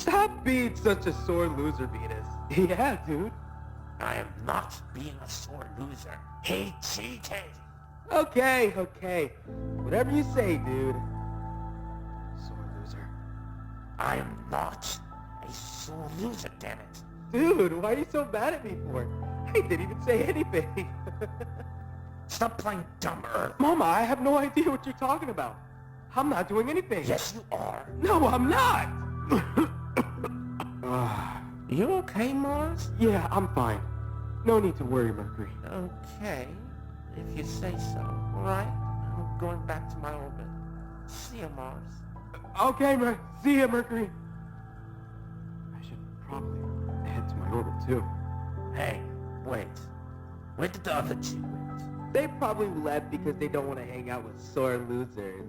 Stop being such a sore loser, Venus. Yeah, dude. I am not being a sore loser. He cheated. Okay. Whatever you say, dude. Sore loser. I am not a sore loser, damn it. Dude, why are you so mad at me for? I didn't even say anything. Stop playing dumb, Earth. Mama, I have no idea what you're talking about. I'm not doing anything. Yes, you are. No, I'm not. You okay, Mars? Yeah, I'm fine. No need to worry, Mercury. Okay, if you say so. All right, I'm going back to my orbit. See you, Mars. Okay, see ya, Mercury. I should probably head to my orbit, too. Hey, wait. Where did the other two went? They probably left because they don't want to hang out with sore losers.